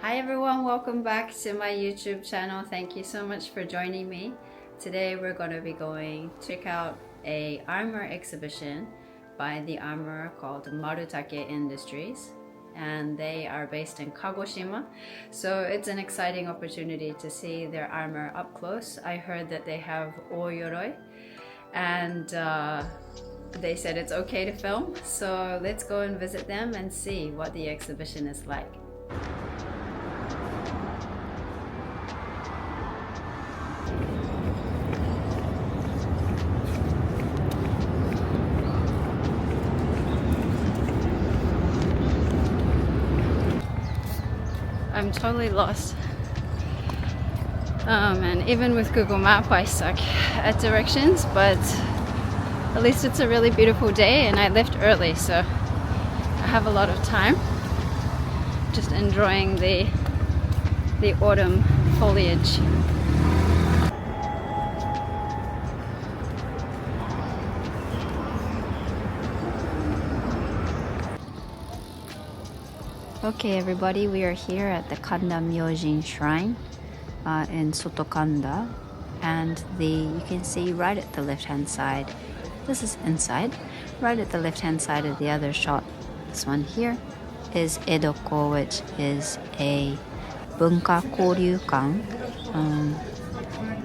Hi everyone, welcome back to my YouTube channel. Thank you so much for joining me. Today we're going to be going check out a armor exhibition by the armorer called Marutake Industries, and they are based in Kagoshima. So it's an exciting opportunity to see their armor up close. I heard that they have oyoroi, and they said it's okay to film. So let's go and visit them and see what the exhibition is like. I'm totally lost, and even with Google Map I suck at directions, but at least it's a really beautiful day and I left early, so I have a lot of time just enjoying the autumn foliage. Okay everybody, we are here at the Kanda Myojin shrine in Soto Kanda, and you can see right at the left hand side, this is inside, right at the left hand side of the other shot, this one here is EDOCCO, which is a bunka交流館,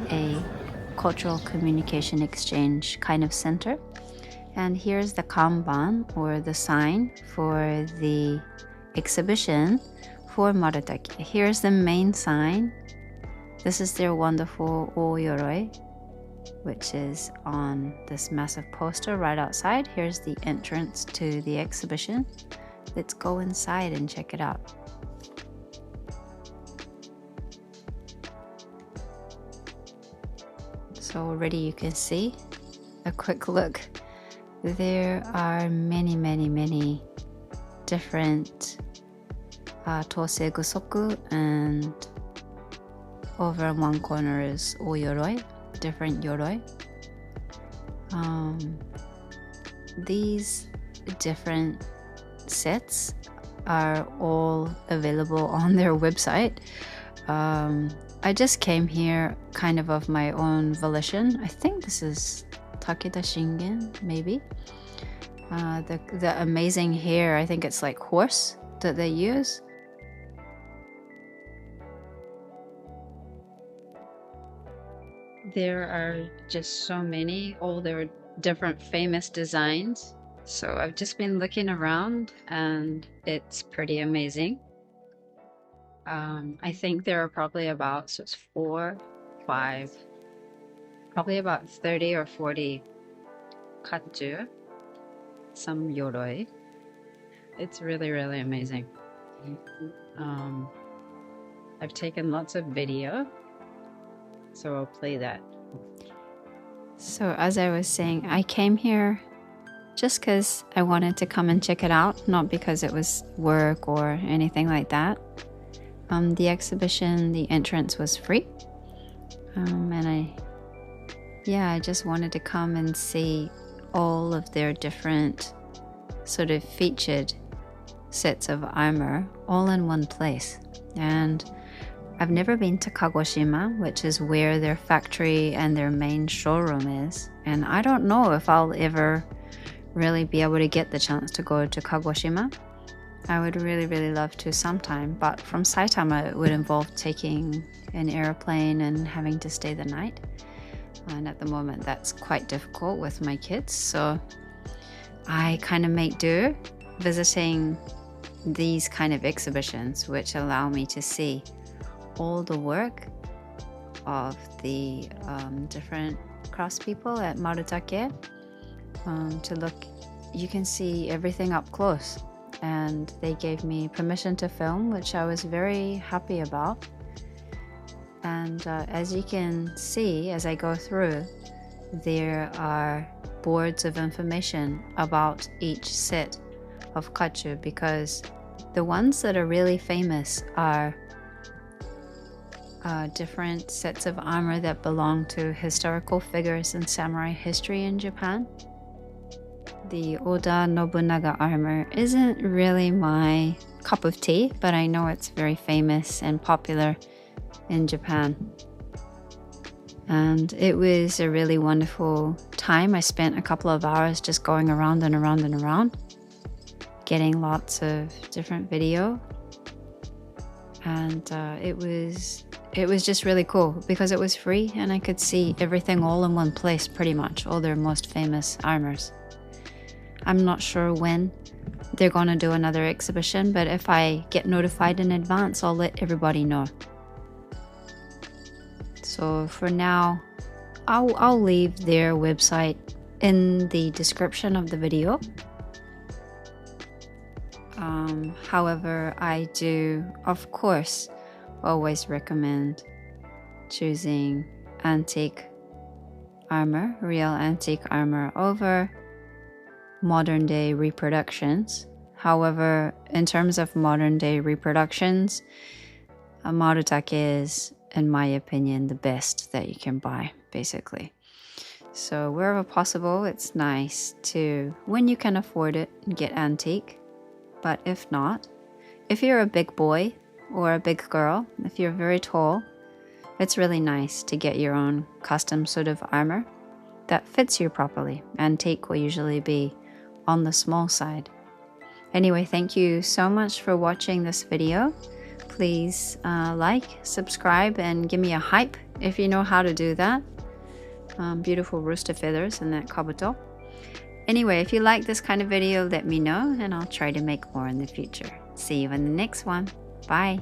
a cultural communication exchange kind of center. And here's the kanban, or the sign for the exhibition for Marutake. Here's the main sign. This is their wonderful oyoroi, which is on this massive poster right outside. Here's the entrance to the exhibition. Let's go inside and check it out. So already you can see a quick look. There are many different Toyko, and over in one corner is oyoroi, different yoroi. These different sets are all available on their website. I just came here kind of my own volition. I think this is Takeda Shingen, maybe. The amazing hair, I think it's like horse that they use. There are just so many, all their different famous designs. So I've just been looking around and it's pretty amazing. I think there are probably about, so it's 4, 5, probably about 30 or 40 kachu, some yoroi. It's really amazing. I've taken lots of video, so I'll play that. So as I was saying, I came here just because I wanted to come and check it out, not because it was work or anything like that. The exhibition, the entrance was free, and I just wanted to come and see all of their different sort of featured sets of armor all in one place. And I've never been to Kagoshima, which is where their factory and their main showroom is, and I don't know if I'll ever really be able to get the chance to go to Kagoshima. I would really love to sometime, but from Saitama it would involve taking an airplane and having to stay the night, and at the moment that's quite difficult with my kids, so I kind of make do visiting these kind of exhibitions, which allow me to see all the work of the different craftspeople at Marutake. To look, you can see everything up close, and they gave me permission to film, which I was very happy about. And as you can see as I go through, there are boards of information about each set of kachu, because the ones that are really famous are different sets of armor that belong to historical figures in samurai history in Japan. The Oda Nobunaga armor isn't really my cup of tea, but I know it's very famous and popular in Japan. And it was a really wonderful time. I spent a couple of hours just going around and around and around, getting lots of different video. And it was just really cool because it was free and I could see everything all in one place, pretty much, all their most famous armors. I'm not sure when they're going to do another exhibition, but if I get notified in advance, I'll let everybody know. So for now, I'll leave their website in the description of the video. However, I do, of course, always recommend choosing antique armor, real antique armor over modern day reproductions. However, in terms of modern day reproductions, Marutake is, in my opinion, the best that you can buy, basically. So wherever possible, it's nice to, when you can afford it, get antique. But if not, if you're a big boy or a big girl, if you're very tall, it's really nice to get your own custom suit of armor that fits you properly. Antique will usually be on the small side. Anyway, thank you so much for watching this video. Please like, subscribe, and give me a hype if you know how to do that. Beautiful rooster feathers in that kabuto. Anyway, if you like this kind of video, let me know and I'll try to make more in the future. See you in the next one. Bye.